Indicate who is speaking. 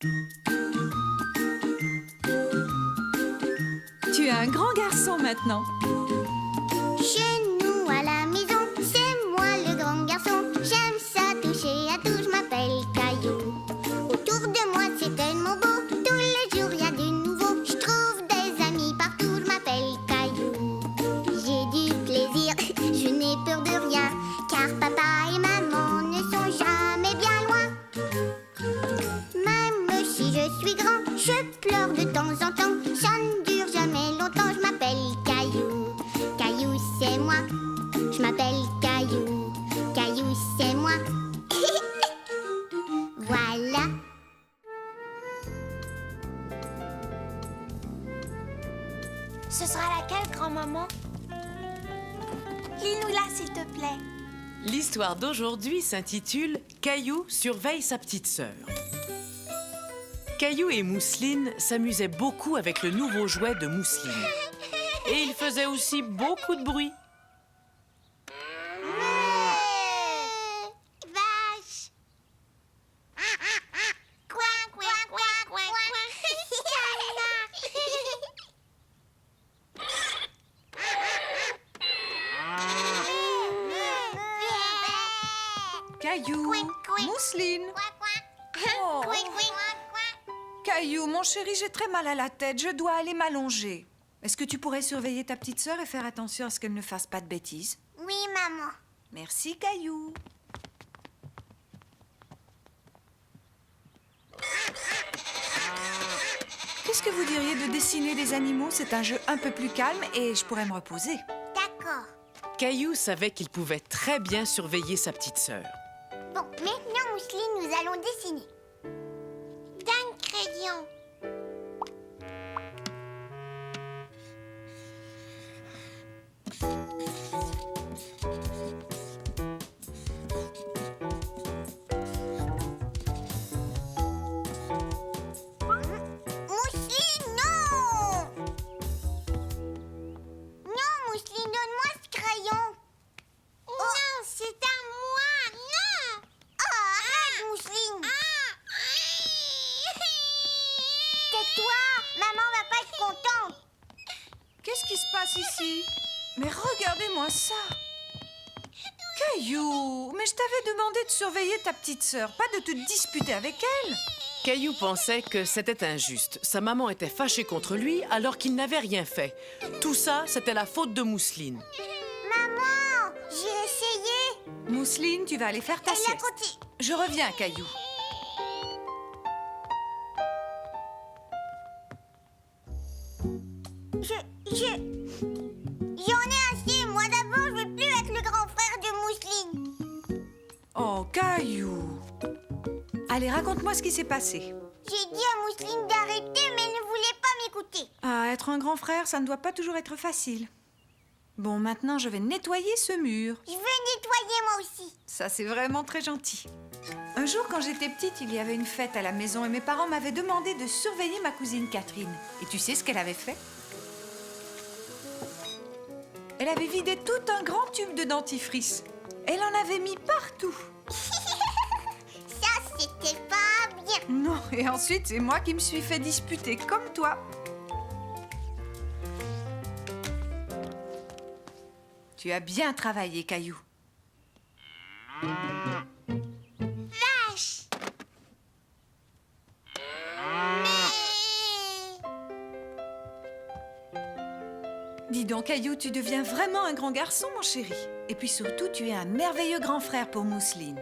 Speaker 1: Tu es un grand garçon maintenant.
Speaker 2: Chez nous à la maison, c'est moi le grand garçon. J'aime ça toucher à tout, je m'appelle Caillou. Autour de moi c'est tellement beau, tous les jours il y a du nouveau. Je trouve des amis partout, je m'appelle Caillou. J'ai du plaisir, je n'ai peur de rien, car papa et maman ne sont jamais bien loin. Même si je suis grand, je pleure de temps en temps. Ça ne dure jamais longtemps, je m'appelle Caillou. Caillou c'est moi, je m'appelle Caillou. Caillou c'est moi. Voilà.
Speaker 3: Ce sera laquelle, grand-maman? Lis-nous-la, s'il te plaît.
Speaker 4: L'histoire d'aujourd'hui s'intitule « Caillou surveille sa petite sœur ». Caillou et Mousseline s'amusaient beaucoup avec le nouveau jouet de Mousseline. Et ils faisaient aussi beaucoup de bruit.
Speaker 2: Vache. Coin, coin, coin, coin, coin.
Speaker 1: Caillou, Mousseline. Oh. Caillou, mon chéri, j'ai très mal à la tête. Je dois aller m'allonger. Est-ce que tu pourrais surveiller ta petite sœur et faire attention à ce qu'elle ne fasse pas de bêtises?
Speaker 2: Oui, maman.
Speaker 1: Merci, Caillou. Qu'est-ce que vous diriez de dessiner des animaux? C'est un jeu un peu plus calme et je pourrais me reposer.
Speaker 2: D'accord.
Speaker 4: Caillou savait qu'il pouvait très bien surveiller sa petite sœur.
Speaker 2: Bon, maintenant, Mousseline, nous allons dessiner. D'un crayon. Mousseline, non! Non, Mousseline, donne-moi ce crayon. Non, c'est à moi. Non! Oh, arrête, Mousseline. Tais-toi, maman va pas être contente.
Speaker 1: Qu'est-ce qui se passe ici? Mais regardez-moi ça! Caillou, mais je t'avais demandé de surveiller ta petite sœur, pas de te disputer avec elle.
Speaker 4: Caillou pensait que c'était injuste. Sa maman était fâchée contre lui alors qu'il n'avait rien fait. Tout ça, c'était la faute de Mousseline.
Speaker 2: Maman, j'ai essayé.
Speaker 1: Mousseline, tu vas aller faire ta
Speaker 2: Elle a
Speaker 1: sieste.
Speaker 2: continué.
Speaker 1: Je reviens, Caillou.
Speaker 2: J'en ai assez. Moi d'abord, je veux plus être le grand frère de Mousseline.
Speaker 1: Oh, Caillou. Allez, raconte-moi ce qui s'est passé.
Speaker 2: J'ai dit à Mousseline d'arrêter, mais elle ne voulait pas m'écouter.
Speaker 1: Ah, être un grand frère, ça ne doit pas toujours être facile. Bon, maintenant, je vais nettoyer ce mur.
Speaker 2: Je veux nettoyer moi aussi.
Speaker 1: Ça, c'est vraiment très gentil. Un jour, quand j'étais petite, il y avait une fête à la maison et mes parents m'avaient demandé de surveiller ma cousine Catherine. Et tu sais ce qu'elle avait fait? Elle avait vidé tout un grand tube de dentifrice. Elle en avait mis partout.
Speaker 2: Ça, c'était pas bien.
Speaker 1: Non, et ensuite, c'est moi qui me suis fait disputer, comme toi. Tu as bien travaillé, Caillou.
Speaker 2: Vache.
Speaker 1: Dis donc, Caillou, tu deviens vraiment un grand garçon, mon chéri. Et puis surtout, tu es un merveilleux grand frère pour Mousseline.